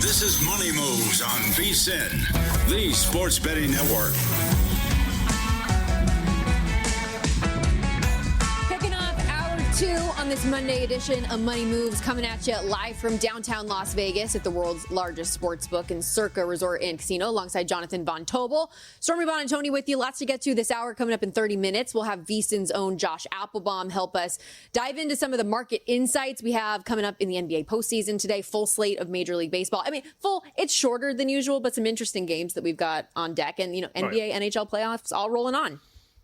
This is Money Moves on VSiN, the Sports Betting Network. Kicking off hour 2 on this Monday edition of Money Moves, coming at you live from downtown Las Vegas at the world's largest sportsbook and Circa Resort and Casino, alongside Jonathan Von Tobel. Stormy Buonantony with you. Lots to get to this hour. Coming up in 30 minutes, we'll have VSiN's own Josh Appelbaum help us dive into some of the market insights we have coming up in the NBA postseason today. Full slate of Major League Baseball. It's shorter than usual, but some interesting games that we've got on deck. And, NBA, right. NHL playoffs all rolling on.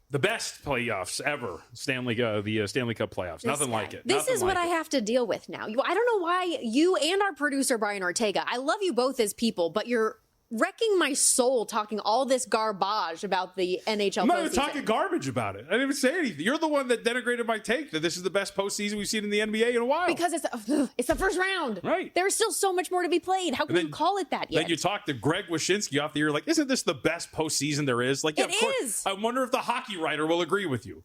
The best playoffs ever, the Stanley Cup playoffs. Nothing like it. This is what I have to deal with now. I don't know why you and our producer, Brian Ortega, I love you both as people, but you're wrecking my soul talking all this garbage about the NHL I'm not postseason. even talking garbage about it. I didn't even say anything. You're the one that denigrated my take that this is the best postseason we've seen in the NBA in a while. Because it's the first round. Right. There's still so much more to be played. How can you call it that yet? Then you talk to Greg Wyshynski off the air like, isn't this the best postseason there is? Like, yeah, it of course. is. I wonder if the hockey writer will agree with you.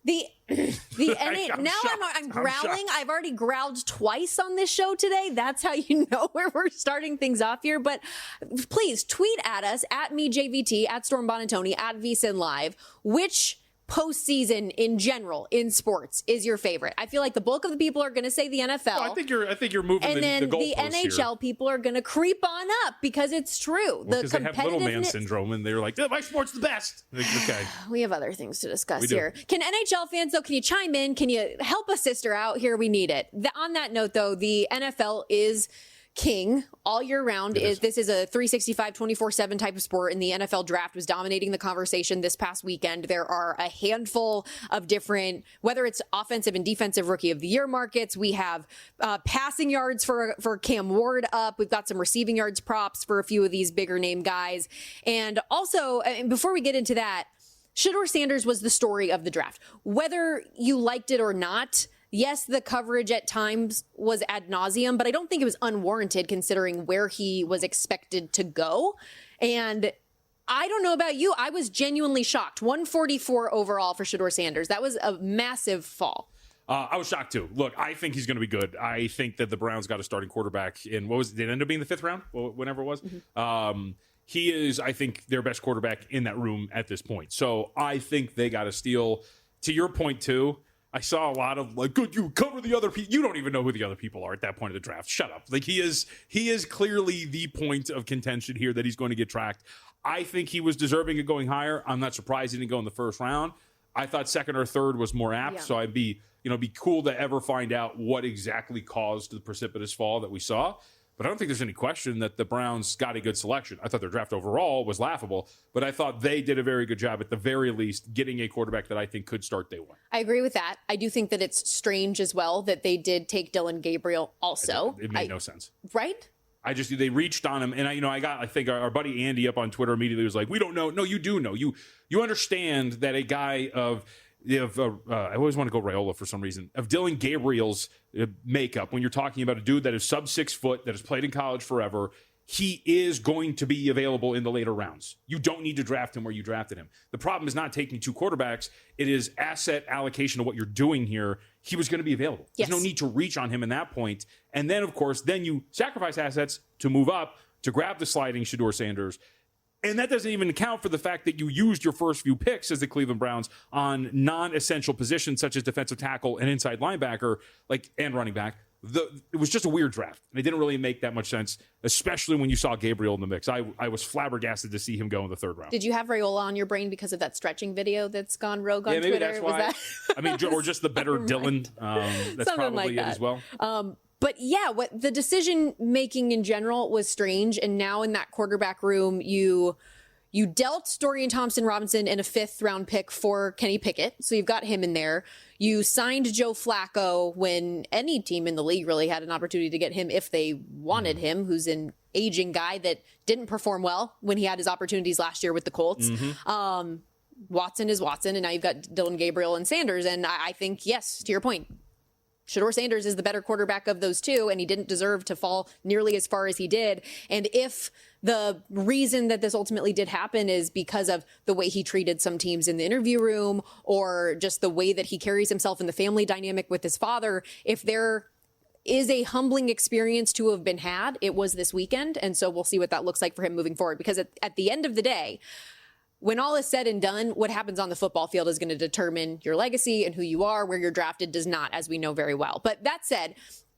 I'm growling. I've already growled twice on this show today. That's how you know where we're starting things off here. But please tweet at us, at me, JVT, at Storm Buonantony, at VSiN Live. Which postseason in general in sports is your favorite? I feel like the bulk of the people are going to say the NFL. Well, I think you're moving and then the NHL here. People are going to creep on up because it's true. Because they have little man syndrome and they're like, my sport's the best. Okay. We have other things to discuss here. Can NHL fans, though, can you chime in? Can you help a sister out here? We need it. On that note, though, the NFL is king all year round. This is a 365, 24/7 type of sport, and the NFL draft was dominating the conversation this past weekend. There are a handful of different, whether it's offensive and defensive rookie of the year markets. We have passing yards for Cam Ward up. We've got some receiving yards props for a few of these bigger name guys. And also, before we get into that, Shedeur Sanders was the story of the draft. Whether you liked it or not, yes, the coverage at times was ad nauseum, but I don't think it was unwarranted considering where he was expected to go. And I don't know about you. I was genuinely shocked. 144 overall for Shedeur Sanders. That was a massive fall. I was shocked too. Look, I think he's going to be good. I think that the Browns got a starting quarterback in, did it end up being the 5th round? Whenever it was. Mm-hmm. He is, I think, their best quarterback in that room at this point. So I think they got a steal. To your point too, I saw a lot of like, good, you cover the other people. You don't even know who the other people are at that point of the draft. Shut up. Like he is clearly the point of contention here that he's going to get tracked. I think he was deserving of going higher. I'm not surprised he didn't go in the first round. I thought second or third was more apt. Yeah. So I'd be cool to ever find out what exactly caused the precipitous fall that we saw. But I don't think there's any question that the Browns got a good selection. I thought their draft overall was laughable, but I thought they did a very good job at the very least getting a quarterback that I think could start day one. I agree with that. I do think that it's strange as well that they did take Dylan Gabriel also. It made no sense. Right? They reached on him, and I think our buddy Andy up on Twitter immediately was like, we don't know. No, you do know. You understand that a guy of I always want to go Raiola for some reason, of Dylan Gabriel's makeup, when you're talking about a dude that is sub 6 foot, that has played in college forever, he is going to be available in the later rounds. You don't need to draft him where you drafted him. The problem is not taking 2 quarterbacks. It is asset allocation of what you're doing here. He was going to be available. Yes. There's no need to reach on him in that point. And then, of course, you sacrifice assets to move up, to grab the sliding Shedeur Sanders. And that doesn't even account for the fact that you used your first few picks as the Cleveland Browns on non-essential positions such as defensive tackle and inside linebacker, and running back. It was just a weird draft. And it didn't really make that much sense, especially when you saw Gabriel in the mix. I was flabbergasted to see him go in the 3rd round. Did you have Raiola on your brain because of that stretching video that's gone rogue on Twitter? Maybe that's why. Or just the better Dylan. That's something probably like that. It as well. But yeah, what the decision making in general was strange. And now in that quarterback room, you dealt Dorian Thompson-Robinson in a 5th round pick for Kenny Pickett. So you've got him in there. You signed Joe Flacco when any team in the league really had an opportunity to get him if they wanted him, who's an aging guy that didn't perform well when he had his opportunities last year with the Colts. Mm-hmm. Watson is Watson. And now you've got Dylan Gabriel and Sanders. And I think, yes, to your point, Shedeur Sanders is the better quarterback of those two, and he didn't deserve to fall nearly as far as he did. And if the reason that this ultimately did happen is because of the way he treated some teams in the interview room or just the way that he carries himself in the family dynamic with his father, if they're is a humbling experience to have been had. It was this weekend. And so we'll see what that looks like for him moving forward, because at the end of the day, when all is said and done, what happens on the football field is going to determine your legacy, and who you are. Where you're drafted does not, as we know very well. But that said,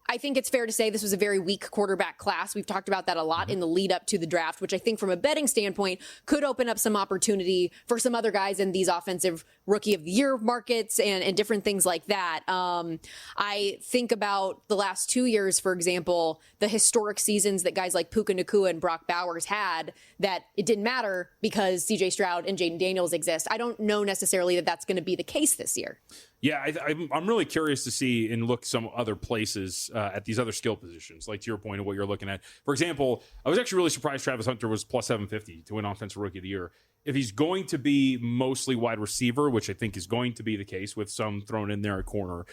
I think it's fair to say this was a very weak quarterback class. We've talked about that a lot in the lead up to the draft, which I think from a betting standpoint could open up some opportunity for some other guys in these offensive rookie of the year markets and different things like that. I think about the last 2 years, for example, the historic seasons that guys like Puka Nacua and Brock Bowers had, that it didn't matter because CJ Stroud and Jaden Daniels exist. I don't know necessarily that that's going to be the case this year. Yeah, I'm really curious to see and look some other places at these other skill positions, like to your point of what you're looking at. For example, I was actually really surprised Travis Hunter was plus 750 to win Offensive Rookie of the Year. If he's going to be mostly wide receiver, which I think is going to be the case with some thrown in there at corner,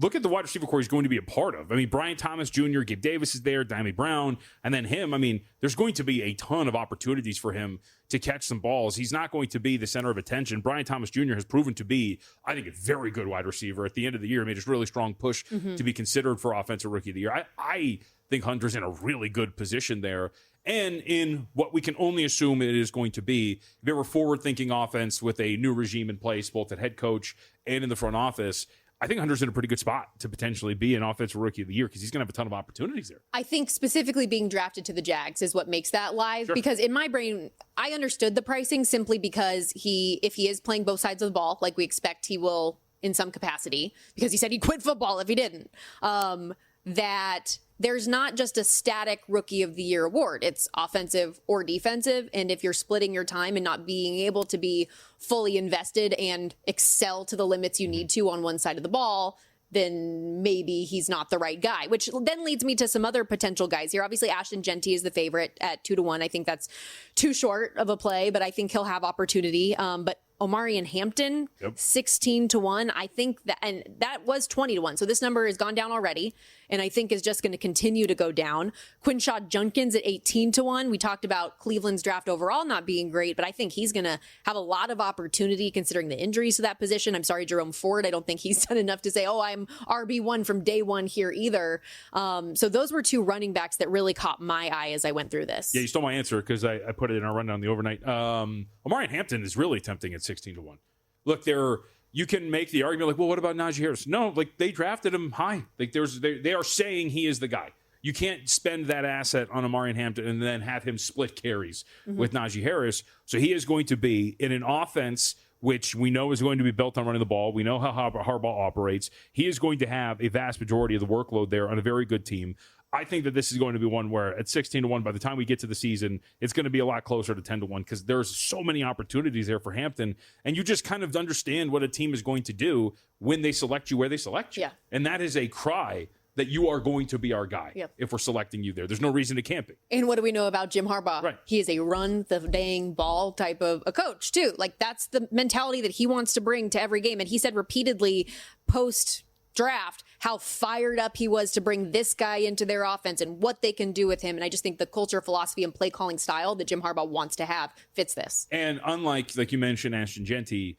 look at the wide receiver core he's going to be a part of. I mean, Brian Thomas Jr., Gabe Davis is there, Dimey Brown, and then him. I mean, there's going to be a ton of opportunities for him to catch some balls. He's not going to be the center of attention. Brian Thomas Jr. has proven to be, I think, a very good wide receiver. At the end of the year, made a really strong push to be considered for Offensive Rookie of the Year. I think Hunter's in a really good position there. And in what we can only assume it is going to be, if you have a forward-thinking offense with a new regime in place, both at head coach and in the front office, I think Hunter's in a pretty good spot to potentially be an Offensive Rookie of the Year because he's going to have a ton of opportunities there. I think specifically being drafted to the Jags is what makes that live, because in my brain, I understood the pricing simply because if he is playing both sides of the ball, like we expect he will in some capacity, because he said he'd quit football if he didn't, that there's not just a static Rookie of the Year award. It's offensive or defensive. And if you're splitting your time and not being able to be fully invested and excel to the limits you need to on one side of the ball, then maybe he's not the right guy, which then leads me to some other potential guys here. Obviously, Ashton Genty is the favorite at 2-1. I think that's too short of a play, but I think he'll have opportunity. But Omarion Hampton, 16-1. I think that, and that was 20-1. So this number has gone down already, and I think is just going to continue to go down. Quinshaw Junkins at 18-1. We talked about Cleveland's draft overall not being great, but I think he's going to have a lot of opportunity considering the injuries to that position. I'm sorry, Jerome Ford. I don't think he's done enough to say, oh, I'm RB1 from day one here either. So those were two running backs that really caught my eye as I went through this. Yeah, you stole my answer because I put it in our rundown the overnight. Omarion Hampton is really tempting at 16-1. Look, you can make the argument like, well, what about Najee Harris? No, like they drafted him high. Like they are saying he is the guy. You can't spend that asset on Omarion Hampton and then have him split carries with Najee Harris. So he is going to be in an offense which we know is going to be built on running the ball. We know how Harbaugh operates. He is going to have a vast majority of the workload there on a very good team. I think that this is going to be one where at 16-1, by the time we get to the season, it's going to be a lot closer to 10-1 because there's so many opportunities there for Hampton. And you just kind of understand what a team is going to do when they select you where they select you. Yeah. And that is a cry that you are going to be our guy if we're selecting you there. There's no reason it can't be. And what do we know about Jim Harbaugh? Right. He is a run the dang ball type of a coach, too. Like, that's the mentality that he wants to bring to every game. And he said repeatedly post-draft how fired up he was to bring this guy into their offense and what they can do with him. And I just think the culture, philosophy, and play calling style that Jim Harbaugh wants to have fits this. And unlike, like you mentioned, Ashton Genty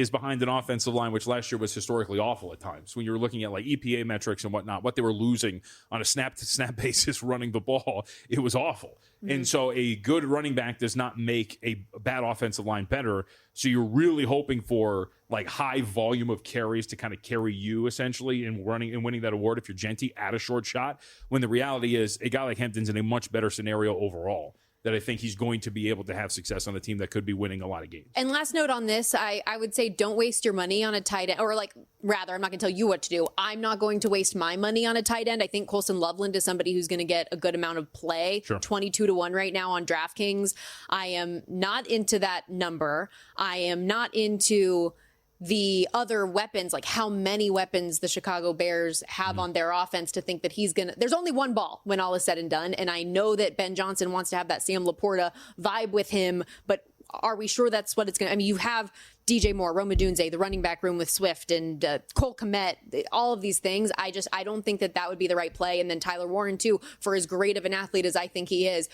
is behind an offensive line, which last year was historically awful at times. When you were looking at like EPA metrics and whatnot, what they were losing on a snap-to-snap basis running the ball, it was awful. And so a good running back does not make a bad offensive line better. So you're really hoping for like high volume of carries to kind of carry you essentially in running and winning that award if you're Genty at a short shot, when the reality is a guy like Hampton's in a much better scenario overall, that I think he's going to be able to have success on a team that could be winning a lot of games. And last note on this, I would say don't waste your money on a tight end, or like, rather, I'm not going to tell you what to do. I'm not going to waste my money on a tight end. I think Colson Loveland is somebody who's going to get a good amount of play. 22-1 right now on DraftKings. I am not into that number. I am not into the other weapons, like how many weapons the Chicago Bears have on their offense to think that there's only one ball when all is said and done. And I know that Ben Johnson wants to have that Sam Laporta vibe with him, but are we sure that's what it's going to, I mean, you have DJ Moore, Rome Odunze, the running back room with Swift and Cole Kmet, all of these things. I don't think that would be the right play. And then Tyler Warren too, for as great of an athlete as I think he is,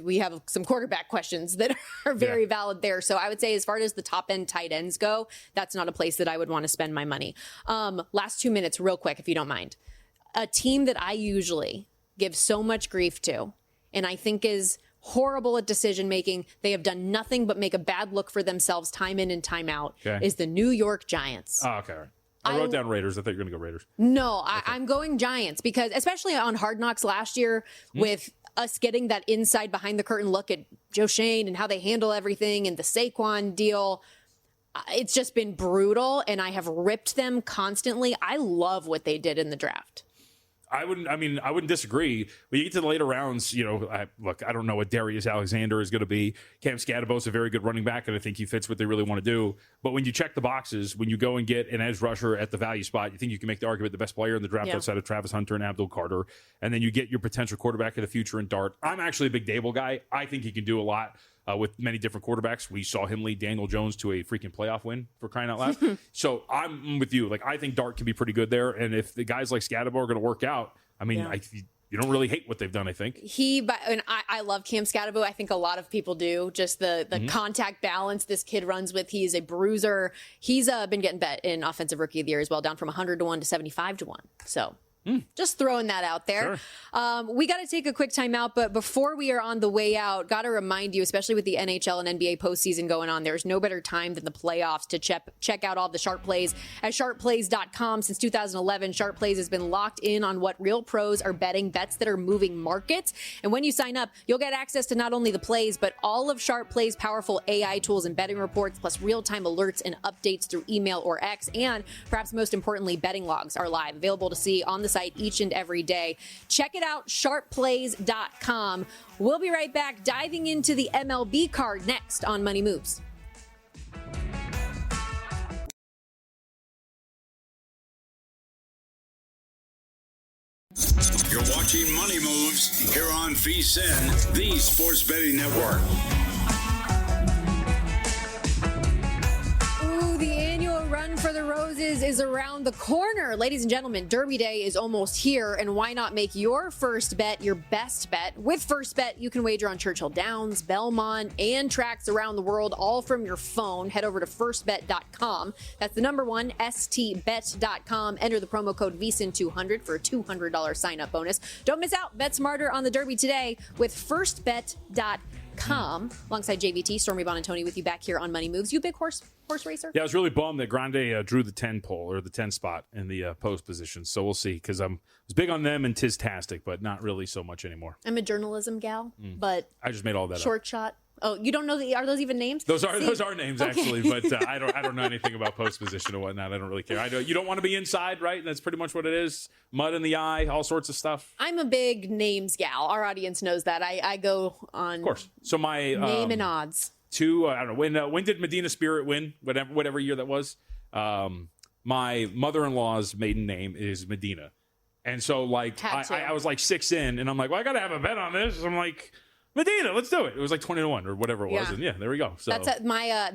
we have some quarterback questions that are very valid there. So I would say as far as the top end tight ends go, that's not a place that I would want to spend my money. Last 2 minutes real quick, if you don't mind. a team that I usually give so much grief to, and I think is horrible at decision making. They have done nothing but make a bad look for themselves time in and time out. Okay. Is the New York Giants. Oh, okay. I wrote down Raiders. I thought you were going to go Raiders. No, I'm going Giants because especially on Hard Knocks last year with us getting that inside behind the curtain look at Joe Shane and how they handle everything and the Saquon deal. It's just been brutal, and I have ripped them constantly. I love what they did in the draft. I wouldn't disagree. When you get to the later rounds, I don't know what Darius Alexander is going to be. Cam Scadabo is a very good running back, and I think he fits what they really want to do. But when you check the boxes, when you go and get an edge rusher at the value spot, you think you can make the argument the best player in the draft outside of Travis Hunter and Abdul Carter, and then you get your potential quarterback of the future in Dart. I'm actually a big Dable guy. I think he can do a lot. With many different quarterbacks. We saw him lead Daniel Jones to a freaking playoff win, for crying out loud. So I'm with you. Like, I think Dart can be pretty good there. And if the guys like Scadabo are going to work out, you don't really hate what they've done, I think. I love Cam Scadabo. I think a lot of people do. Just the contact balance this kid runs with. He's a bruiser. He's been getting bet in Offensive Rookie of the Year as well, down from 100 to 1 to 75 to 1. So just throwing that out there. Sure. We got to take a quick timeout, but before we are on the way out, got to remind you, especially with the NHL and NBA postseason going on, there's no better time than the playoffs to check out all the sharp plays at sharpplays.com. Since 2011, Sharp Plays has been locked in on what real pros are betting, bets that are moving markets. And when you sign up, you'll get access to not only the plays, but all of Sharp Plays' powerful AI tools and betting reports, plus real-time alerts and updates through email or X. And perhaps most importantly, betting logs are live, available to see on the site each and every day. Check it out, sharpplays.com. We'll be right back diving into the MLB card next on Money Moves. You're watching Money Moves here on VSiN, the Sports Betting Network. Run for the Roses is around the corner. Ladies and gentlemen, Derby Day is almost here, and why not make your first bet your best bet? With First Bet, you can wager on Churchill Downs, Belmont, and tracks around the world, all from your phone. Head over to firstbet.com. That's the number one, stbet.com. Enter the promo code VSiN200 for a $200 sign-up bonus. Don't miss out. Bet smarter on the Derby today with firstbet.com. Alongside JVT, Stormy Buonantony with you back here on Money Moves. You a big horse racer? Yeah, I was really bummed that Grande drew the 10 pole or the 10 spot in the post position. So we'll see, because I was big on them and Tistastic, but not really so much anymore. I'm a journalism gal, but I just made all that short up. Shot. Oh, you don't know are those even names? Those are names, actually, but I don't know anything about post position or whatnot. I don't really care. I know you don't want to be inside, right? That's pretty much what it is. Mud in the eye, all sorts of stuff. I'm a big names gal. Our audience knows that. I go on, of course. So my name and odds. I don't know when did Medina Spirit win? Whatever year that was. My mother-in-law's maiden name is Medina, and so like I was like 6 in, and I'm like, well, I got to have a bet on this. I'm like, Medina, let's do it. It was like 20 to 1 or whatever it was. And there we go. So that's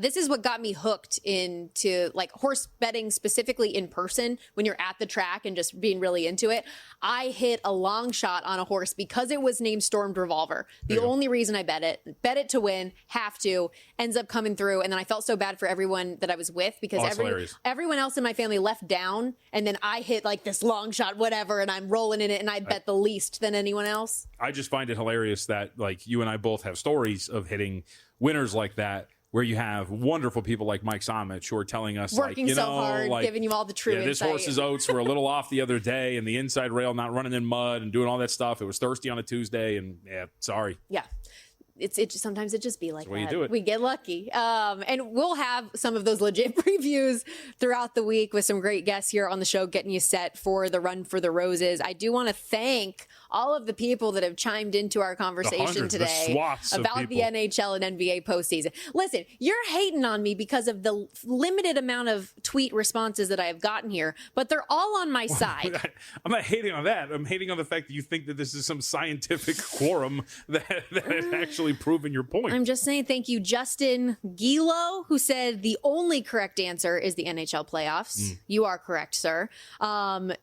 this is what got me hooked into like horse betting, specifically in person when you're at the track and just being really into it. I hit a long shot on a horse because it was named Stormed Revolver. The only reason I bet it to win, have to, ends up coming through. And then I felt so bad for everyone that I was with because everyone else in my family left down. And then I hit like this long shot, whatever, and I'm rolling in it and I bet the least than anyone else. I just find it hilarious that like you and I both have stories of hitting winners like that, where you have wonderful people like Mike Somich who are telling us, working so hard, giving you all the true this insight. horse's oats were a little off the other day, and the inside rail not running in mud and doing all that stuff. It was thirsty on a Tuesday, and sorry. Yeah. Sometimes it just be like that. You do it. We get lucky. And we'll have some of those legit previews throughout the week with some great guests here on the show, getting you set for the Run for the Roses. I do want to thank all of the people that have chimed into our conversation today about the NHL and NBA postseason. Listen, you're hating on me because of the limited amount of tweet responses that I have gotten here, but they're all on my side. I'm not hating on that. I'm hating on the fact that you think that this is some scientific quorum that is actually proving your point. I'm just saying thank you, Justin Gilo, who said the only correct answer is the NHL playoffs. You are correct, sir.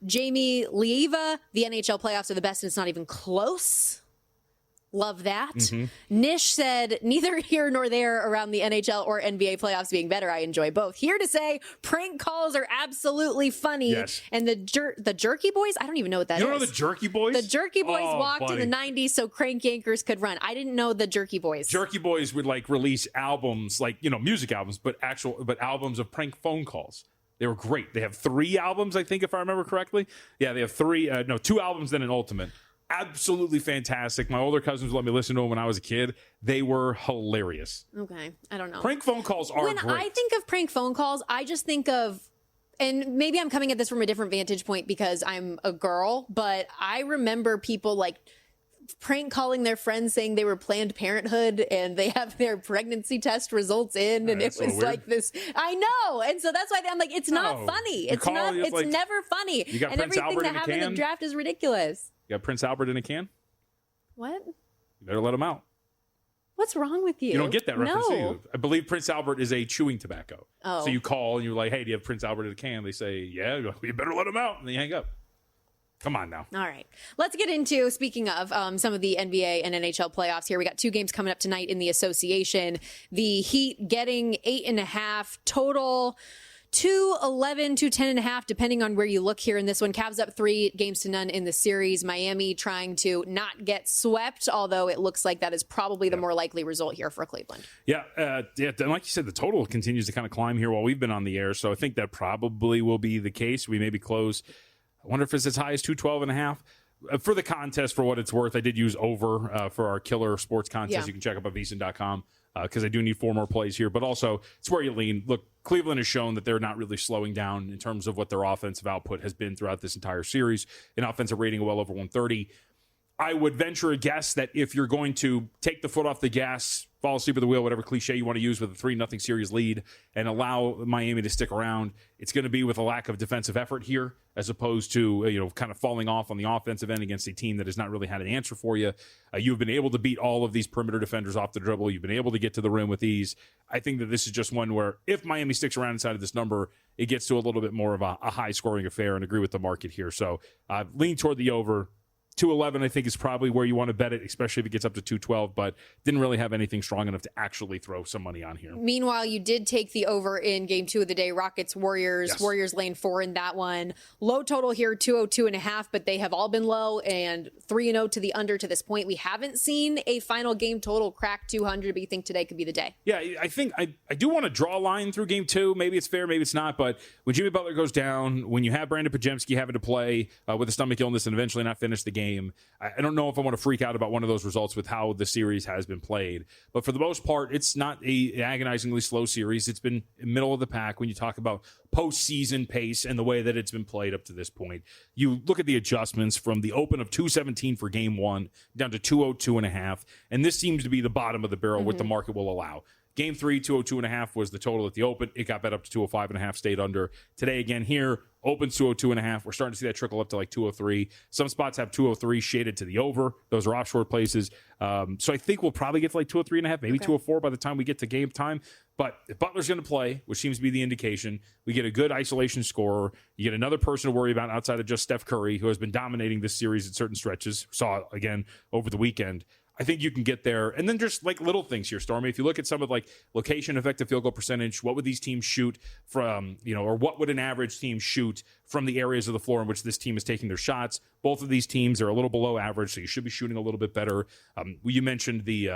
Jamie Leiva, the NHL playoffs are the best and it's not even close. Love that. Nish said, neither here nor there around the NHL or NBA playoffs being better. I enjoy both. Here to say, prank calls are absolutely funny. Yes. And the Jerky Boys, I don't even know what that is. You don't know the Jerky Boys? The Jerky Boys walked in the 90s so crank anchors could run. I didn't know the Jerky Boys. Jerky Boys would like release albums, like, you know, music albums, but albums of prank phone calls. They were great. They have 3 albums, I think, if I remember correctly. Yeah, they have 2 albums, then an ultimate. Absolutely fantastic. My older cousins let me listen to them when I was a kid. They were hilarious. Okay, I don't know. Prank phone calls are great. When I think of prank phone calls, I just think of, and maybe I'm coming at this from a different vantage point because I'm a girl, but I remember people like prank calling their friends saying they were Planned Parenthood and they have their pregnancy test results in, and it was like this. I know, and so that's why I'm like, it's not funny. It's not. It's like, never funny. You got and Prince everything Albert that in a happened in can? the draft is ridiculous. You got Prince Albert in a can? What? You better let him out. What's wrong with you? You don't get that reference, do No. you? I believe Prince Albert is a chewing tobacco. Oh. So you call and you're like, hey, do you have Prince Albert in a can? They say, yeah. You go, you better let him out. And then you hang up. Come on now. All right. Let's get into, speaking of some of the NBA and NHL playoffs here. We got 2 games coming up tonight in the association. The Heat getting 8.5 total. 2-11, 2-10.5, depending on where you look here in this one. Cavs up 3-0 in the series. Miami trying to not get swept, although it looks like that is probably the more likely result here for Cleveland. Yeah, and like you said, the total continues to kind of climb here while we've been on the air, so I think that probably will be the case. We maybe close, I wonder if it's as high as 212.5. For the contest, for what it's worth, I did use over for our killer sports contest. Yeah. You can check up at VSiN.com because I do need 4 more plays here, but also it's where you lean. Look, Cleveland has shown that they're not really slowing down in terms of what their offensive output has been throughout this entire series. An offensive rating of well over 130. I would venture a guess that if you're going to take the foot off the gas, fall asleep at the wheel, whatever cliche you want to use with a 3-0 series lead, and allow Miami to stick around, it's going to be with a lack of defensive effort here, as opposed to kind of falling off on the offensive end against a team that has not really had an answer for you. You've been able to beat all of these perimeter defenders off the dribble. You've been able to get to the rim with ease. I think that this is just one where if Miami sticks around inside of this number, it gets to a little bit more of a high-scoring affair, and agree with the market here. So lean toward the over. 211, I think, is probably where you want to bet it, especially if it gets up to 212, but didn't really have anything strong enough to actually throw some money on here. Meanwhile, you did take the over in game 2 of the day, Rockets-Warriors. Yes. Warriors lane 4 in that one. Low total here, 202.5, but they have all been low, and 3-0 to the under to this point. We haven't seen a final game total crack 200, but you think today could be the day? Yeah, I think I do want to draw a line through game 2. Maybe it's fair, maybe it's not, but when Jimmy Butler goes down, when you have Brandon Podziemski having to play with a stomach illness and eventually not finish the game, I don't know if I want to freak out about one of those results with how the series has been played. But for the most part, it's not an agonizingly slow series. It's been middle of the pack when you talk about postseason pace and the way that it's been played up to this point. You look at the adjustments from the open of 217 for game 1 down to 202.5, and this seems to be the bottom of the barrel, what the market will allow. Game 3, 202.5 was the total at the open. It got bet up to 205.5, stayed under. Today, again, here, opens 202.5. We're starting to see that trickle up to like 203. Some spots have 203 shaded to the over. Those are offshore places. So I think we'll probably get to like 203.5, maybe 204 by the time we get to game time. But if Butler's going to play, which seems to be the indication, we get a good isolation scorer. You get another person to worry about outside of just Steph Curry, who has been dominating this series at certain stretches. Saw it again over the weekend. I think you can get there. And then just like little things here, Stormy. If you look at some of like location effective field goal percentage, what would these teams shoot from, or what would an average team shoot from the areas of the floor in which this team is taking their shots? Both of these teams are a little below average, so you should be shooting a little bit better. You mentioned the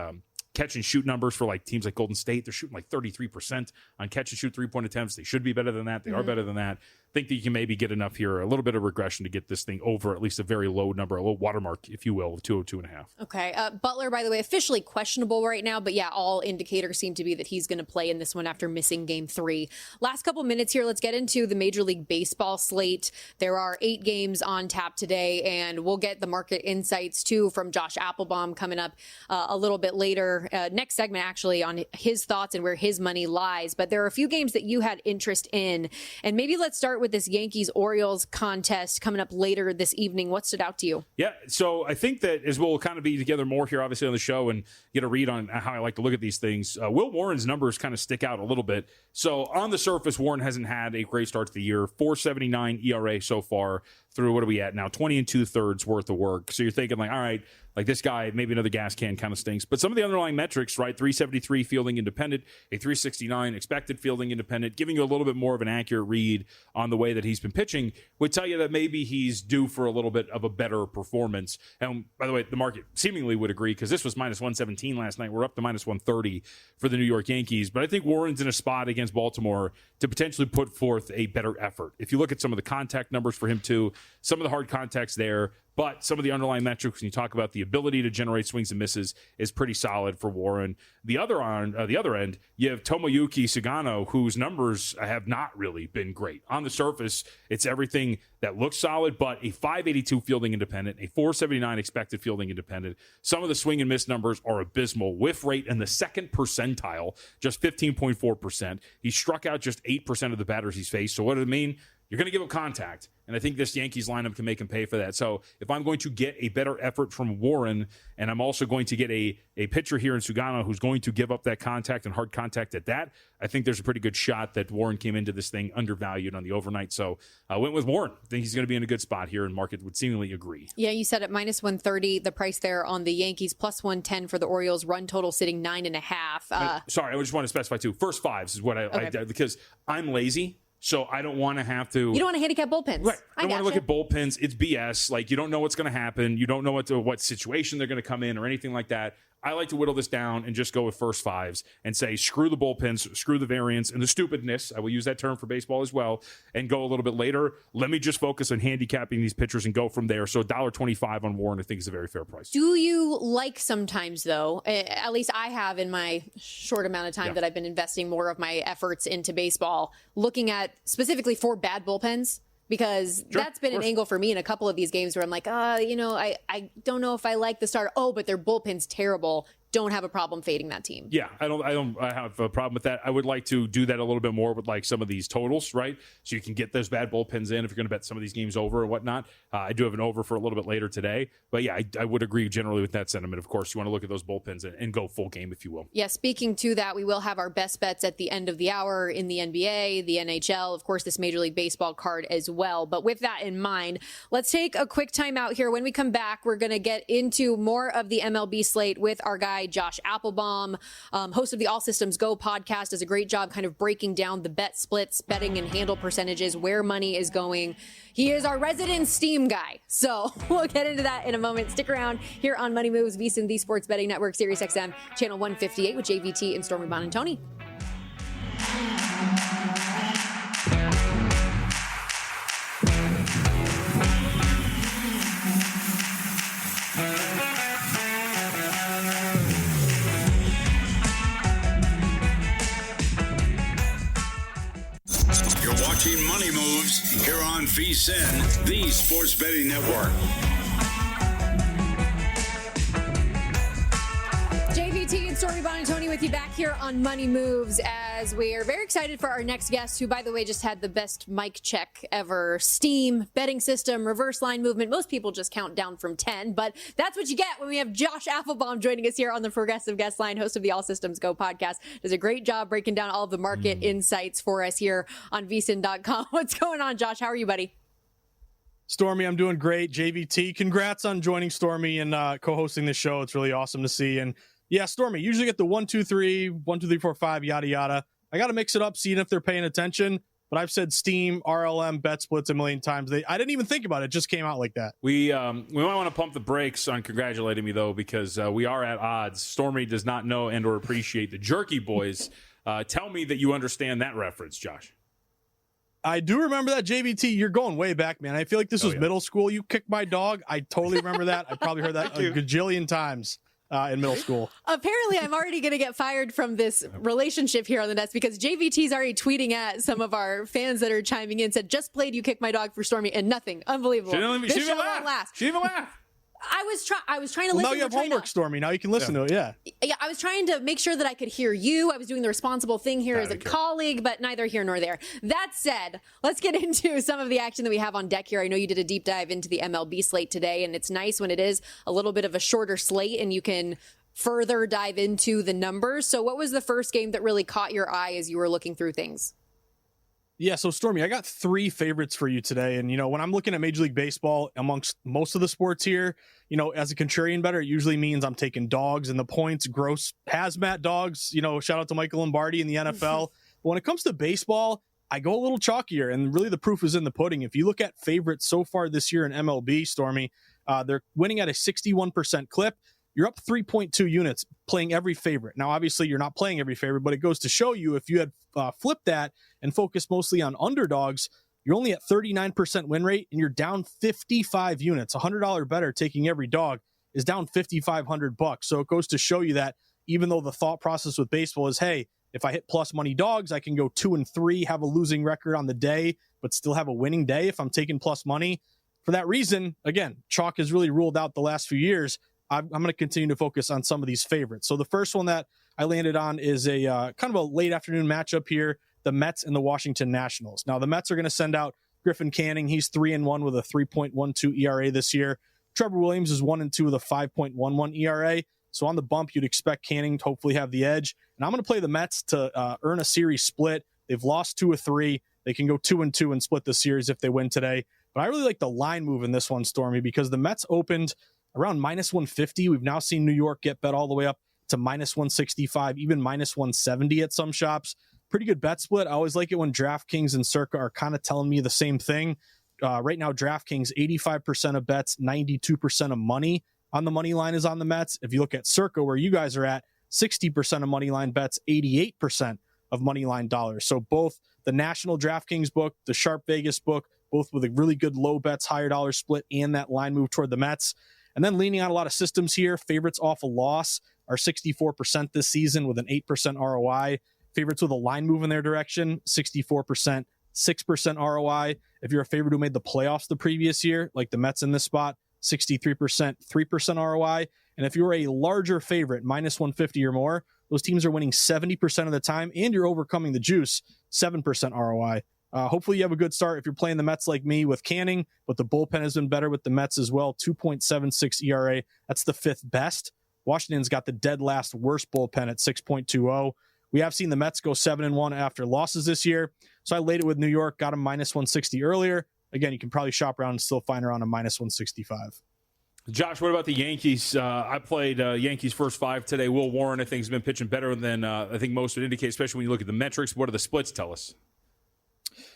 catch and shoot numbers for like teams like Golden State. They're shooting like 33% on catch and shoot 3-point attempts. They should be better than that. They are better than that. Think that you can maybe get enough here, a little bit of regression to get this thing over at least a very low number, a low watermark, if you will, of 202.5. Okay. Butler, by the way, officially questionable right now, but yeah, all indicators seem to be that he's going to play in this one after missing game 3. Last couple minutes here, let's get into the Major League Baseball slate. There are 8 games on tap today, and we'll get the market insights too from Josh Appelbaum coming up a little bit later. Next segment, actually, on his thoughts and where his money lies. But there are a few games that you had interest in, and maybe let's start with this Yankees-Orioles contest coming up later this evening. What stood out to you? Yeah, so I think that as we'll kind of be together more here, obviously, on the show and get a read on how I like to look at these things, Will Warren's numbers kind of stick out a little bit. So on the surface, Warren hasn't had a great start to the year. 4.79 ERA so far, through, what are we at now, 20 2/3 worth of work. So you're thinking like, all right, like this guy, maybe another gas can kind of stinks. But some of the underlying metrics, right, 373 fielding independent, a 369 expected fielding independent, giving you a little bit more of an accurate read on the way that he's been pitching, would tell you that maybe he's due for a little bit of a better performance. And by the way, the market seemingly would agree, because this was minus 117 last night. We're up to minus 130 for the New York Yankees. But I think Warren's in a spot against Baltimore to potentially put forth a better effort. If you look at some of the contact numbers for him too, some of the hard contacts there, but some of the underlying metrics, when you talk about the ability to generate swings and misses, is pretty solid for Warren. The other end, you have Tomoyuki Sugano, whose numbers have not really been great. On the surface, it's everything that looks solid, but a 582 fielding independent, a 479 expected fielding independent. Some of the swing and miss numbers are abysmal. Whiff rate in the second percentile, just 15.4%. He struck out just 8% of the batters he's faced. So what does it mean? You're going to give up contact, and I think this Yankees lineup can make him pay for that. So if I'm going to get a better effort from Warren, and I'm also going to get a pitcher here in Sugano who's going to give up that contact and hard contact at that, I think there's a pretty good shot that Warren came into this thing undervalued on the overnight. So I went with Warren. I think he's going to be in a good spot here, and market would seemingly agree. Yeah, you said at minus 130, the price there on the Yankees, plus 110 for the Orioles, run total sitting 9.5. Sorry, I just want to specify too. First fives is what I did, because I'm lazy. So I don't want to have to. You don't want to handicap bullpens. Right. I don't want to look at bullpens. It's BS. Like, you don't know what's going to happen. You don't know what situation they're going to come in or anything like that. I like to whittle this down and just go with first fives and say, screw the bullpens, screw the variance and the stupidness. I will use that term for baseball as well, and go a little bit later. Let me just focus on handicapping these pitchers and go from there. So $1.25 on Warren, I think, is a very fair price. Do you like sometimes, though, at least I have in my short amount of time that I've been investing more of my efforts into baseball, looking at specifically for bad bullpens? Because that's been an angle for me in a couple of these games where I'm like, I don't know if I like the start. Oh, but their bullpen's terrible. Don't have a problem fading that team. Yeah, I have a problem with that. I would like to do that a little bit more with like some of these totals, right? So you can get those bad bullpens in if you're going to bet some of these games over or whatnot. I do have an over for a little bit later today. But yeah, I would agree generally with that sentiment. Of course, you want to look at those bullpens and go full game, if you will. Yeah, speaking to that, we will have our best bets at the end of the hour in the NBA, the NHL, of course, this Major League Baseball card as well. But with that in mind, let's take a quick time out here. When we come back, we're going to get into more of the MLB slate with our guy, Josh Appelbaum, host of the All Systems Go podcast, does a great job kind of breaking down the bet splits, betting and handle percentages, where money is going. He is our resident Steam guy. So we'll get into that in a moment. Stick around here on Money Moves, VSiN, the Sports Betting Network, Sirius XM, channel 158 with JVT and Stormy Buonantony. Watching Money Moves here on VSiN, the Sports Betting Network. JVT and Stormy Buonantony with you back here on Money Moves, as we are very excited for our next guest, who, by the way, just had the best mic check ever. Steam, betting system, reverse line movement. Most people just count down from 10, but that's what you get when we have Josh Appelbaum joining us here on the Progressive Guest Line, host of the All Systems Go podcast. Does a great job breaking down all of the market insights for us here on VSiN.com. What's going on, Josh? How are you, buddy? Stormy, I'm doing great. JVT, congrats on joining Stormy and co-hosting this show. It's really awesome to see. And yeah, Stormy, usually get the 1, 2, 3, 1, 2, 3, 4, 5, yada, yada. I got to mix it up, seeing if they're paying attention. But I've said Steam, RLM, bet splits a million times. I didn't even think about it. It just came out like that. We might want to pump the brakes on congratulating me, though, because we are at odds. Stormy does not know and or appreciate the Jerky Boys. Tell me that you understand that reference, Josh. I do remember that, JVT. You're going way back, man. I feel like this was middle school. You kicked my dog. I totally remember that. I probably heard that a gajillion times. In middle school. Apparently, I'm already going to get fired from this relationship here on the Nets, because JVT's already tweeting at some of our fans that are chiming in, said, just played You Kick My Dog for Stormy, and nothing. Unbelievable. She didn't even laugh. She didn't even laugh. I was trying to listen. Now you have homework, Stormy. Now you can listen to it. Yeah. Yeah, I was trying to make sure that I could hear you. I was doing the responsible thing here as a colleague, but neither here nor there. That said, let's get into some of the action that we have on deck here. I know you did a deep dive into the MLB slate today, and it's nice when it is a little bit of a shorter slate and you can further dive into the numbers. So what was the first game that really caught your eye as you were looking through things? Yeah, so Stormy, I got 3 favorites for you today. And, when I'm looking at Major League Baseball amongst most of the sports here, as a contrarian bettor, it usually means I'm taking dogs and the points, gross hazmat dogs, shout out to Michael Lombardi in the NFL. But when it comes to baseball, I go a little chalkier, and really the proof is in the pudding. If you look at favorites so far this year in MLB, Stormy, they're winning at a 61% clip. You're up 3.2 units playing every favorite. Now, obviously, you're not playing every favorite, but it goes to show you if you had flipped that and focused mostly on underdogs, you're only at 39% win rate, and you're down 55 units. $100 better taking every dog is down $5,500. So it goes to show you that even though the thought process with baseball is, hey, if I hit plus money dogs, I can go 2-3, have a losing record on the day, but still have a winning day if I'm taking plus money. For that reason, again, chalk has really ruled out the last few years. I'm going to continue to focus on some of these favorites. So the first one that I landed on is a kind of a late afternoon matchup here, the Mets and the Washington Nationals. Now, the Mets are going to send out Griffin Canning. He's 3-1 with a 3.12 ERA this year. Trevor Williams is 1-2 with a 5.11 ERA. So on the bump, you'd expect Canning to hopefully have the edge. And I'm going to play the Mets to earn a series split. They've lost 2 of 3. They can go 2-2 and split the series if they win today. But I really like the line move in this one, Stormy, because the Mets opened around -150. We've now seen New York get bet all the way up to -165, even -170 at some shops. Pretty good bet split. I always like it when DraftKings and Circa are kind of telling me the same thing. Right now, DraftKings, 85% of bets, 92% of money on the money line is on the Mets. If you look at Circa, where you guys are at, 60% of money line bets, 88% of money line dollars. So both the national DraftKings book, the Sharp Vegas book, both with a really good low bets, higher dollar split, and that line move toward the Mets. And then leaning on a lot of systems here, favorites off a loss are 64% this season with an 8% ROI. Favorites with a line move in their direction, 64%, 6% ROI. If you're a favorite who made the playoffs the previous year, like the Mets in this spot, 63%, 3% ROI. And if you're a larger favorite, -150 or more, those teams are winning 70% of the time, and you're overcoming the juice, 7% ROI. Hopefully you have a good start if you're playing the Mets like me with Canning, but the bullpen has been better with the Mets as well, 2.76 ERA. That's the 5th best. Washington's got the dead last worst bullpen at 6.20. We have seen the Mets go 7-1 after losses this year. So I laid it with New York, got them -160 earlier. Again, you can probably shop around and still find around a -165. Josh, what about the Yankees? I played Yankees first 5 today. Will Warren, I think, has been pitching better than I think most would indicate, especially when you look at the metrics. What do the splits tell us?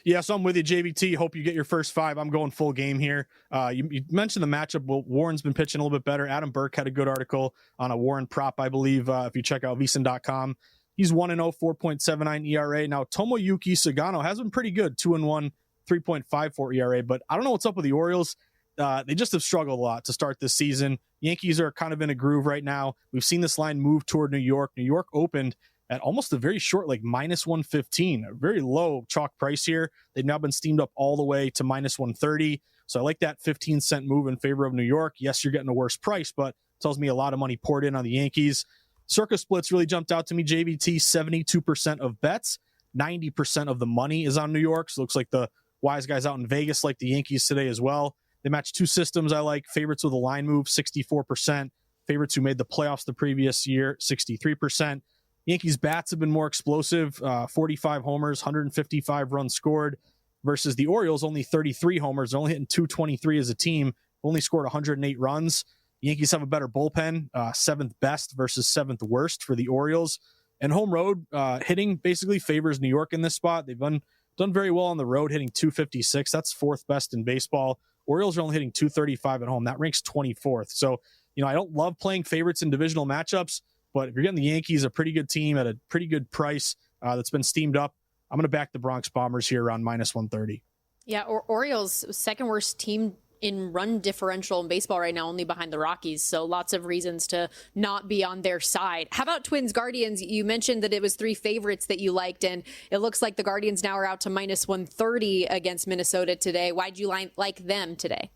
Yeah, so I'm with you, JVT. Hope you get your first 5. I'm going full game here. You mentioned the matchup. Well, Warren's been pitching a little bit better. Adam Burke had a good article on a Warren prop, I believe, if you check out VSiN.com. He's 1-0, 4.79 ERA. Now, Tomoyuki Sugano has been pretty good, 2-1, 3.54 ERA. But I don't know what's up with the Orioles. They just have struggled a lot to start this season. Yankees are kind of in a groove right now. We've seen this line move toward New York. New York opened at almost a very short, like -115, a very low chalk price here. They've now been steamed up all the way to -130. So I like that 15-cent move in favor of New York. Yes, you're getting a worse price, but it tells me a lot of money poured in on the Yankees. Circa splits really jumped out to me. JVT, 72% of bets, 90% of the money is on New York. So it looks like the wise guys out in Vegas like the Yankees today as well. They match 2 systems I like. Favorites with a line move, 64%. Favorites who made the playoffs the previous year, 63%. Yankees bats have been more explosive, 45 homers, 155 runs scored, versus the Orioles, only 33 homers. They're only hitting 223 as a team, only scored 108 runs. The Yankees have a better bullpen, 7th best versus 7th worst for the Orioles. And home road hitting basically favors New York in this spot. They've done very well on the road, hitting 256. That's 4th best in baseball. Orioles are only hitting 235 at home. That ranks 24th. So, I don't love playing favorites in divisional matchups, but if you're getting the Yankees, a pretty good team at a pretty good price that's been steamed up, I'm going to back the Bronx Bombers here around -130. Yeah, Orioles, 2nd worst team in run differential in baseball right now, only behind the Rockies. So lots of reasons to not be on their side. How about Twins Guardians? You mentioned that it was 3 favorites that you liked, and it looks like the Guardians now are out to -130 against Minnesota today. Why'd you like them today?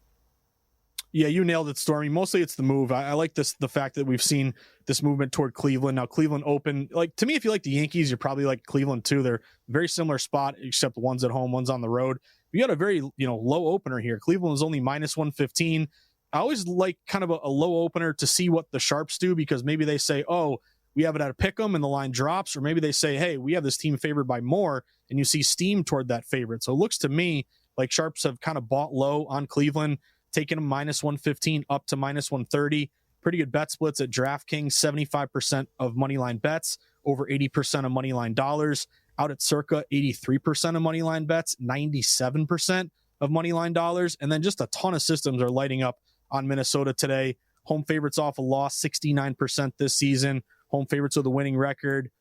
Yeah, you nailed it, Stormy. Mostly it's the move. I like the fact that we've seen this movement toward Cleveland. Now, Cleveland open. Like, to me, if you like the Yankees, you're probably like Cleveland too. They're very similar spot, except one's at home, one's on the road. You got a very, low opener here. Cleveland was only -115. I always like kind of a low opener to see what the sharps do, because maybe they say, oh, we have it at a pick 'em and the line drops, or maybe they say, hey, we have this team favored by more, and you see steam toward that favorite. So it looks to me like sharps have kind of bought low on Cleveland, taking them minus 115 up to minus 130. Pretty good bet splits at DraftKings, 75% of moneyline bets, over 80% of moneyline dollars. Out at Circa, 83% of moneyline bets, 97% of moneyline dollars. And then just a ton of systems are lighting up on Minnesota today. Home favorites off a loss, 69% this season. Home favorites with a winning record.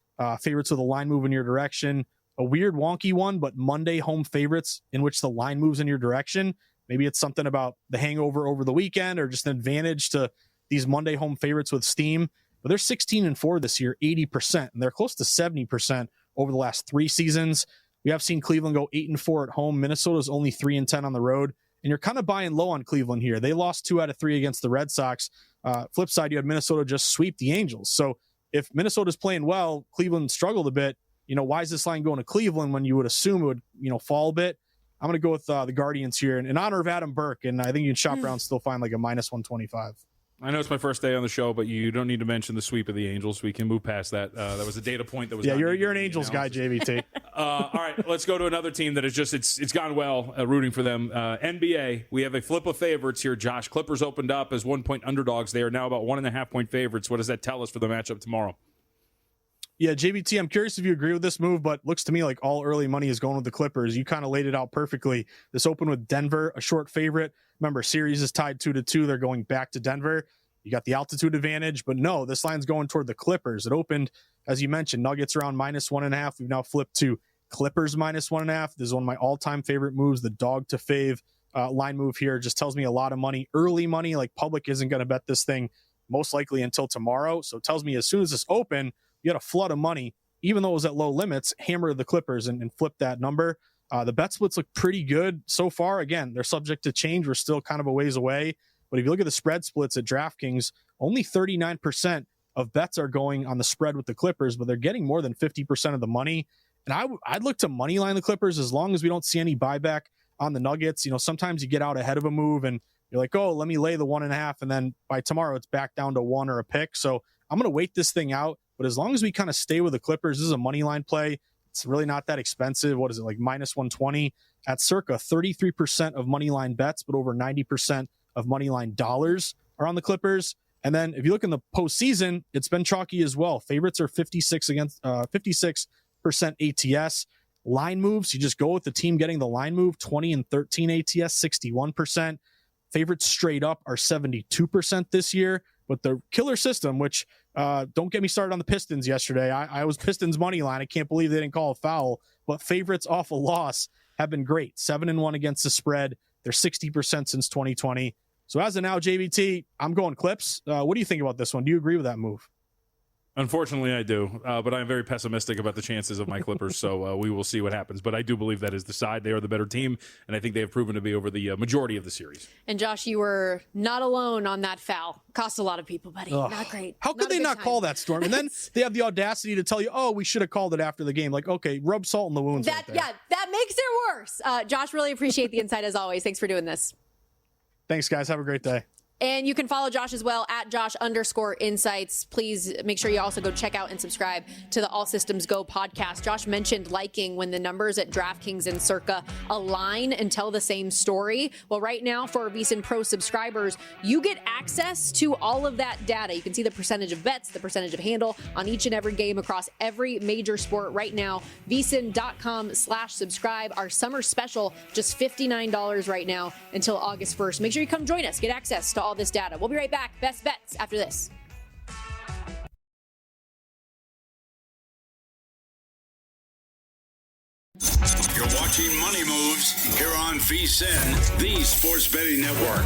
Favorites with a line move in your direction. A weird, wonky one, but Monday home favorites in which the line moves in your direction. Maybe it's something about the hangover over the weekend or just an advantage to these Monday home favorites with steam. But they're 16-4 this year, 80%, and they're close to 70% over the last 3 seasons. We have seen Cleveland go 8-4 at home. Minnesota's only 3-10 on the road. And you're kind of buying low on Cleveland here. They lost 2 out of 3 against the Red Sox. Flip side, you had Minnesota just sweep the Angels. So if Minnesota's playing well, Cleveland struggled a bit. Why is this line going to Cleveland when you would assume it would, fall a bit? I'm going to go with the Guardians here in honor of Adam Burke. And I think you can shop around, still find like a minus 125. I know it's my first day on the show, but you don't need to mention the sweep of the Angels. We can move past that. That was a data point that was. Yeah, you're an Angels guy, JVT. All right, let's go to another team that is just it's gone well. Rooting for them. NBA. We have a flip of favorites here. Josh, Clippers opened up as 1-point underdogs. They are now about 1.5-point favorites. What does that tell us for the matchup tomorrow? Yeah, JVT, I'm curious if you agree with this move, but looks to me like all early money is going with the Clippers. You kind of laid it out perfectly. This opened with Denver, a short favorite. Remember, series is tied 2-2. They're going back to Denver. You got the altitude advantage, but no, this line's going toward the Clippers. It opened, as you mentioned, Nuggets around minus 1.5. We've now flipped to Clippers minus 1.5. This is one of my all-time favorite moves. The dog to fave line move here just tells me a lot of money. Early money, like public isn't going to bet this thing most likely until tomorrow. So it tells me as soon as this open, you had a flood of money, even though it was at low limits, hammer the Clippers and flip that number. The bet splits look pretty good so far. Again, they're subject to change. We're still kind of a ways away. But if you look at the spread splits at DraftKings, only 39% of bets are going on the spread with the Clippers, but they're getting more than 50% of the money. And I'd look to money line the Clippers as long as we don't see any buyback on the Nuggets. Sometimes you get out ahead of a move and you're like, oh, let me lay the 1.5. And then by tomorrow, it's back down to 1 or a pick. So I'm going to wait this thing out. But as long as we kind of stay with the Clippers, this is a money line play. It's really not that expensive. What is it, like minus 120 at Circa? 33% of money line bets, but over 90% of money line dollars are on the Clippers. And then if you look in the postseason, it's been chalky as well. Favorites are 56% ATS. Line moves, you just go with the team getting the line move, 20 and 13 ATS, 61%. Favorites straight up are 72% this year. But the killer system, which don't get me started on the Pistons yesterday. I was Pistons money line. I can't believe they didn't call a foul. But favorites off a loss have been great. 7-1 against the spread. They're 60% since 2020. So as of now, JVT, I'm going Clips. What do you think about this one? Do you agree with that move? Unfortunately, I do, but I'm very pessimistic about the chances of my Clippers, so we will see what happens. But I do believe that is the side. They are the better team, and I think they have proven to be over the majority of the series. And Josh, you were not alone on that foul. Cost a lot of people, buddy. Ugh. Not great. How could they not call that, Storm? And then they have the audacity to tell you, oh, we should have called it after the game. Like, okay, rub salt in the wounds. That makes it worse. Josh, really appreciate the insight as always. Thanks for doing this. Thanks, guys. Have a great day. And you can follow Josh as well at Josh_insights. Please make sure you also go check out and subscribe to the All Systems Go podcast. Josh mentioned liking when the numbers at DraftKings and Circa align and tell the same story. Well, right now for VSiN Pro subscribers, you get access to all of that data. You can see the percentage of bets, the percentage of handle on each and every game across every major sport right now. VSiN.com/subscribe. Our summer special, just $59 right now until August 1st. Make sure you come join us. Get access to all this data. We'll be right back. Best bets after this. You're watching Money Moves here on VSiN, the Sports Betting Network.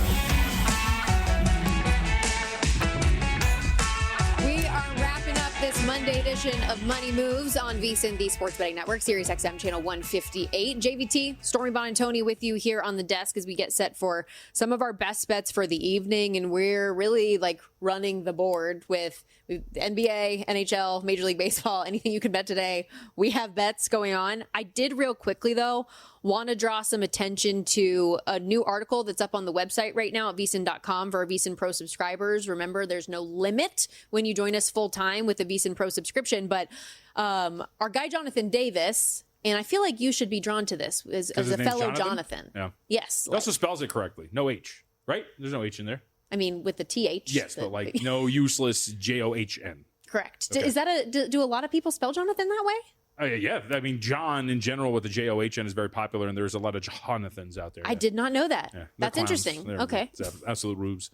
We are wrapping up this Monday edition of Money Moves on VSiN, the Sports Betting Network, Sirius XM channel 158. JVT, Stormy Buonantony with you here on the desk as we get set for some of our best bets for the evening. And we're really like running the board with NBA, NHL, Major League Baseball, anything you can bet today. We have bets going on. I did real quickly, though, want to draw some attention to a new article that's up on the website right now at VSiN.com for our VSiN Pro subscribers. Remember, there's no limit when you join us full time with the VSiN Pro subscription. But our guy, Jonathan Davis, and I feel like you should be drawn to this as a fellow Jonathan. Yeah. Yes. He also spells it correctly. No H, right? There's no H in there. I mean, with the TH. Yes, but like no useless JOHN. Correct. Okay. Is that do a lot of people spell Jonathan that way? Yeah, I mean, John in general with the JOHN is very popular, and there's a lot of Jonathans out there. I did not know that. Yeah, that's clowns. interesting. They're Okay. Absolute rubes.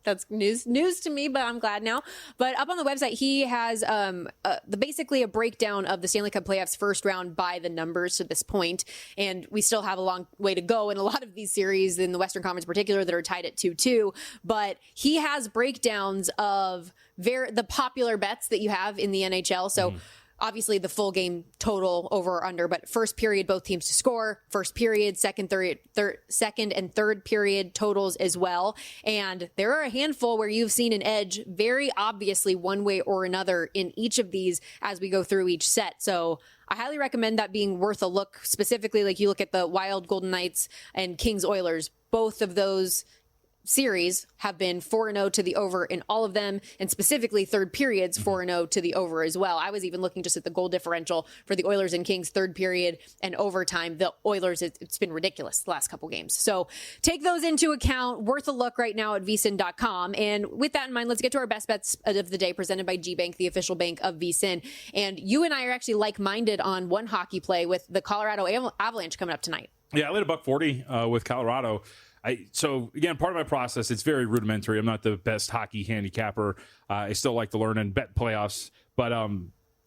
That's news to me, but I'm glad now. But up on the website, he has basically a breakdown of the Stanley Cup playoffs first round by the numbers to this point. And we still have a long way to go in a lot of these series in the Western Conference in particular that are tied at 2-2. But he has breakdowns of the popular bets that you have in the NHL. So obviously the full game total over or under, but first period, both teams to score, first period, second and third period totals as well. And there are a handful where you've seen an edge very obviously one way or another in each of these as we go through each set. So I highly recommend that being worth a look, specifically like you look at the Wild, Golden Knights and Kings Oilers. Both of those series have been 4-0 to the over in all of them, and specifically third periods 4-0 to the over as well. I was even looking just at the goal differential for the Oilers and Kings third period and overtime. The Oilers, it's been ridiculous the last couple games. So take those into account. Worth a look right now at VSiN.com. And with that in mind, let's get to our best bets of the day presented by GBank, the official bank of VSiN. And you and I are actually like-minded on one hockey play with the Colorado Avalanche coming up tonight. Yeah, I laid $140 with Colorado. So again, part of my process, it's very rudimentary. I'm not the best hockey handicapper. I still like to learn and bet playoffs, but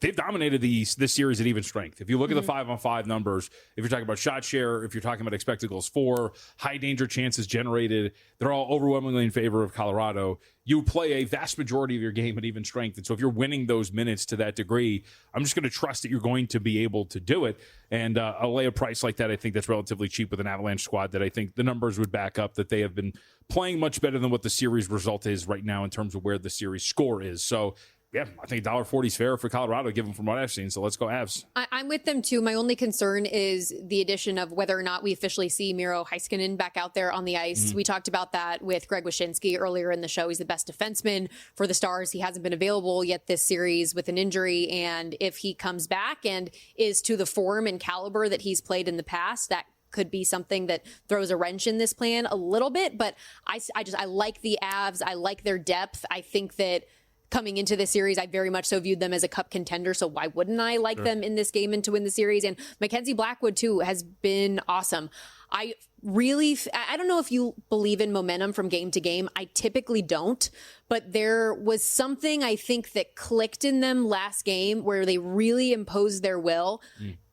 they've dominated this series at even strength. If you look at the 5-on-5 numbers, if you're talking about shot share, if you're talking about expected goals for, high danger chances generated, they're all overwhelmingly in favor of Colorado. You play a vast majority of your game at even strength. And so if you're winning those minutes to that degree, I'm just going to trust that you're going to be able to do it. And I'll lay a price like that. I think that's relatively cheap with an Avalanche squad that I think the numbers would back up that they have been playing much better than what the series result is right now in terms of where the series score is. So yeah, I think $1.40 is fair for Colorado, given from what I've seen. So let's go Avs. I'm with them too. My only concern is the addition of whether or not we officially see Miro Heiskanen back out there on the ice. We talked about that with Greg Wyshynski earlier in the show. He's the best defenseman for the Stars. He hasn't been available yet this series with an injury. And if he comes back and is to the form and caliber that he's played in the past, that could be something that throws a wrench in this plan a little bit. But I like the Avs. I like their depth. I think that coming into this series, I very much so viewed them as a cup contender. So why wouldn't I like them in this game and to win the series? And Mackenzie Blackwood, too, has been awesome. I don't know if you believe in momentum from game to game. I typically don't. But there was something I think that clicked in them last game where they really imposed their will.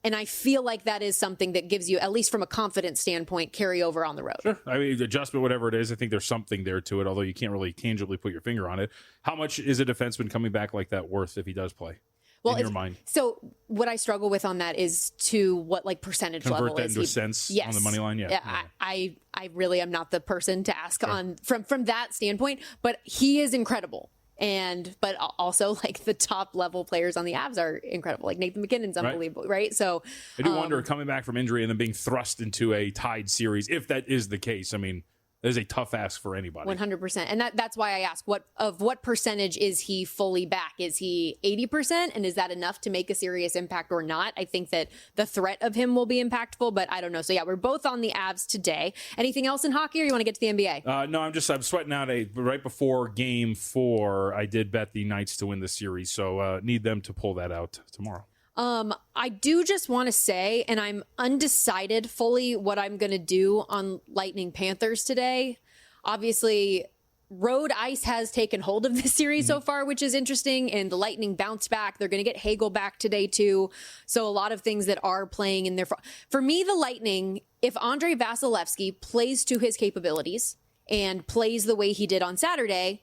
And I feel like that is something that gives you, at least from a confidence standpoint, carryover on the road. Sure. I mean, adjustment, whatever it is, I think there's something there to it, although you can't really tangibly put your finger on it. How much is a defenseman coming back like that worth if he does play? In your mind? So what I struggle with on that is to what like percentage level is Convert that into a sense on the money line? Yeah. I really am not the person to ask on from that standpoint, but he is incredible. But also like the top level players on the Avs are incredible. Like Nathan McKinnon's unbelievable, right? So I do wonder, coming back from injury and then being thrust into a tied series, if that is the case. I mean, that is a tough ask for anybody. 100%. And that's why I ask, what percentage is he fully back? Is he 80%? And is that enough to make a serious impact or not? I think that the threat of him will be impactful, but I don't know. So yeah, we're both on the Avs today. Anything else in hockey, or you want to get to the NBA? No, I'm sweating out. Right before game 4, I did bet the Knights to win the series. So need them to pull that out tomorrow. I do just want to say, and I'm undecided fully what I'm going to do on Lightning Panthers today. Obviously, road ice has taken hold of this series so far, which is interesting, and the Lightning bounce back. They're going to get Hagel back today too. So a lot of things that are playing in there. For me, the Lightning, if Andrei Vasilevsky plays to his capabilities and plays the way he did on Saturday,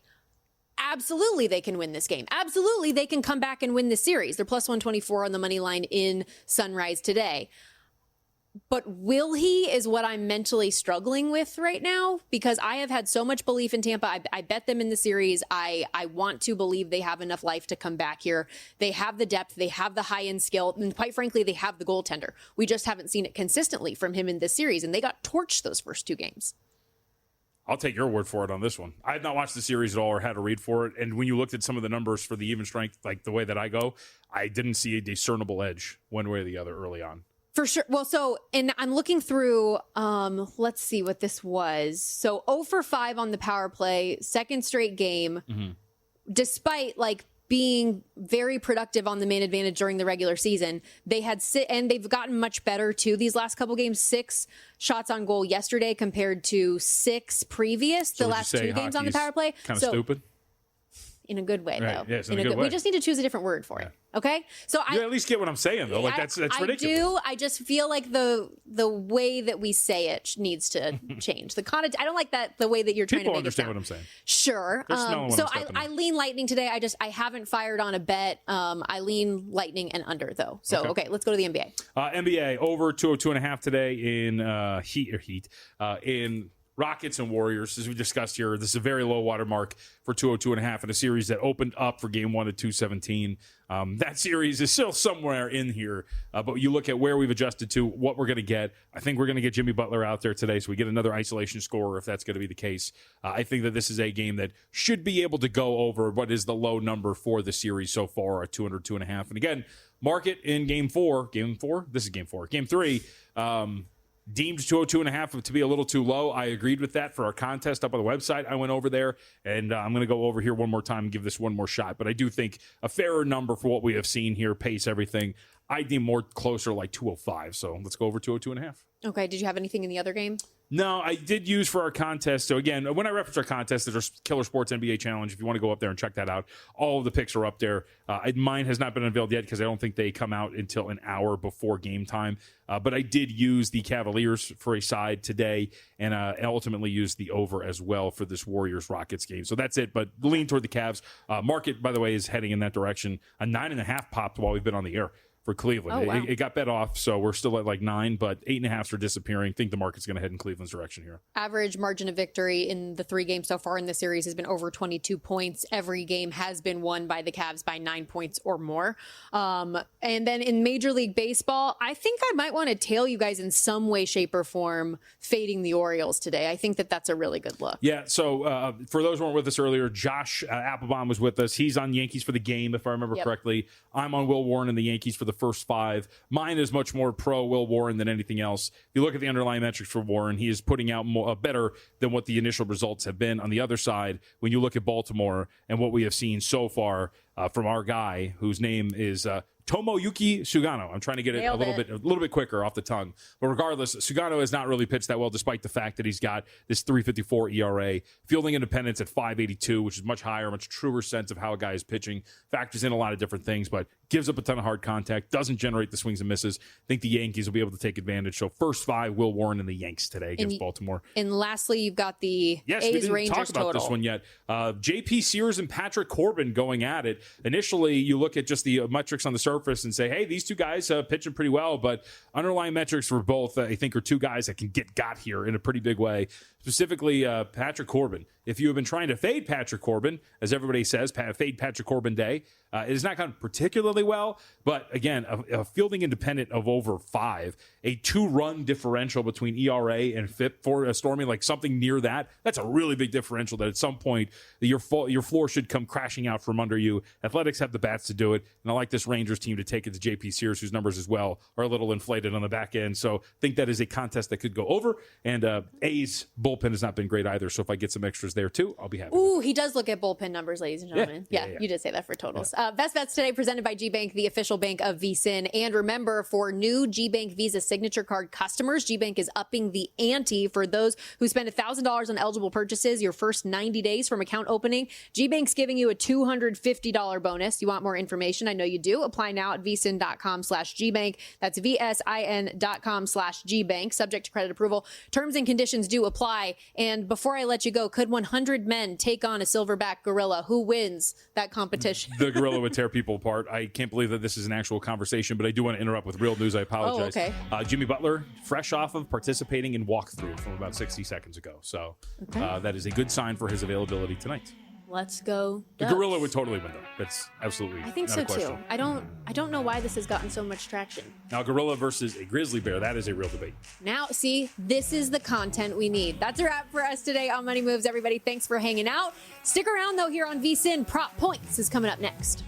absolutely they can win this game. Absolutely they can come back and win this series. They're plus 124 on the money line in Sunrise today. But will he is what I'm mentally struggling with right now, because I have had so much belief in Tampa. I bet them in the series. I want to believe they have enough life to come back here. They have the depth. They have the high-end skill. And quite frankly, they have the goaltender. We just haven't seen it consistently from him in this series, and they got torched those first 2 games. I'll take your word for it on this one. I have not watched the series at all or had to read for it. And when you looked at some of the numbers for the even strength, like the way that I go, I didn't see a discernible edge one way or the other early on. For sure. Well, and I'm looking through, let's see what this was. So 0 for 5 on the power play, second straight game, despite being very productive on the man advantage during the regular season. They had and they've gotten much better too these last couple games. 6 shots on goal yesterday compared to 6 previous, the last 2 games on the power play. Kind of stupid. In a good way, though. Yes, in a good way. We just need to choose a different word for it. Okay, so you at least get what I'm saying, though. That's ridiculous. I do. I just feel like the way that we say it needs to change. I don't like that the way that you're trying to make it sound. People understand what I'm saying. Sure. So I lean Lightning today. I haven't fired on a bet. I lean Lightning and under though. So okay, let's go to the NBA. NBA over 202.5 today in Heat in Rockets and Warriors, as we discussed here. This is a very low water mark for 202.5 in a series that opened up for game 1 at 217. That series is still somewhere in here, but you look at where we've adjusted to, what we're going to get. I think we're going to get Jimmy Butler out there today, so we get another isolation scorer if that's going to be the case. I think that this is a game that should be able to go over what is the low number for the series so far at 202.5. And again, market in game 4. This is game 4. Game 3. Deemed 202.5 to be a little too low. I agreed with that for our contest up on the website. I went over there, and I'm going to go over here one more time and give this one more shot. But I do think a fairer number for what we have seen here, pace, everything, I deem more closer like 205. So let's go over 202.5. Okay. Did you have anything in the other game? No, I did use for our contest. So again, when I reference our contest, there's our Killer Sports NBA Challenge. If you want to go up there and check that out, all of the picks are up there. Mine has not been unveiled yet because I don't think they come out until an hour before game time. But I did use the Cavaliers for a side today, and ultimately used the over as well for this Warriors-Rockets game. So that's it, but lean toward the Cavs. Market, by the way, is heading in that direction. A 9.5 popped while we've been on the air for Cleveland. Oh, wow. It got bet off, so we're still at like 9, but 8.5s are disappearing. I think the market's going to head in Cleveland's direction here. Average margin of victory in the 3 games so far in the series has been over 22 points. Every game has been won by the Cavs by 9 points or more. And then in Major League Baseball, I think I might want to tail you guys in some way, shape, or form fading the Orioles today. I think that that's a really good look. Yeah, so for those who weren't with us earlier, Josh Appelbaum was with us. He's on Yankees for the game, if I remember correctly. I'm on Will Warren and the Yankees for the first 5. Mine is much more pro Will Warren than anything else. If you look at the underlying metrics for Warren, he is putting out more, better than what the initial results have been. On the other side, when you look at Baltimore and what we have seen so far from our guy, whose name is Tomoyuki Sugano. I'm trying to get it a little bit quicker off the tongue. But regardless, Sugano has not really pitched that well, despite the fact that he's got this 3.54 ERA. Fielding independence at 5.82, which is much higher, much truer sense of how a guy is pitching. Factors in a lot of different things, but gives up a ton of hard contact, doesn't generate the swings and misses. I think the Yankees will be able to take advantage. So first 5, Will Warren and the Yanks today against Baltimore. And lastly, you've got the A's Rangers talk about total. This one yet. JP Sears and Patrick Corbin going at it. Initially, you look at just the metrics on the surface and say, hey, these two guys pitching pretty well, but underlying metrics for both, I think, are two guys that can get got here in a pretty big way. Specifically, Patrick Corbin. If you have been trying to fade Patrick Corbin, as everybody says, fade Patrick Corbin day, it has not gone particularly well. But again, a fielding independent of over 5, a 2-run differential between ERA and FIP for a Stormy, like something near that. That's a really big differential that at some point your floor should come crashing out from under you. Athletics have the bats to do it. And I like this Rangers team to take it to JP Sears, whose numbers as well are a little inflated on the back end. So I think that is a contest that could go over. And A's bullpen has not been great either. So if I get some extras there too, I'll be happy. Ooh, he does look at bullpen numbers, ladies and gentlemen. Yeah, you did say that for totals. Yeah. Best Bets today presented by GBank, the official bank of VSiN. And remember, for new GBank Visa Signature Card customers, GBank is upping the ante for those who spend $1,000 on eligible purchases your first 90 days from account opening. GBank's giving you a $250 bonus. You want more information? I know you do. Apply now at vsin.com/GBank. That's VSIN.com/GBank. Subject to credit approval. Terms and conditions do apply. by. And before I let you go, could 100 men take on a silverback gorilla? Who wins that competition? The gorilla would tear people apart. I can't believe that this is an actual conversation, but I do want to interrupt with real news. I apologize. Oh, okay. Jimmy Butler, fresh off of participating in walkthrough from about 60 seconds ago. So that is a good sign for his availability tonight. Let's go. The gorilla would totally win, though. That's absolutely. I think not so a question. too. I don't know why this has gotten so much traction. Now, gorilla versus a grizzly bear, that is a real debate. Now, see, this is the content we need. That's a wrap for us today on Money Moves, everybody. Thanks for hanging out. Stick around, though, here on VSiN. Prop Points is coming up next.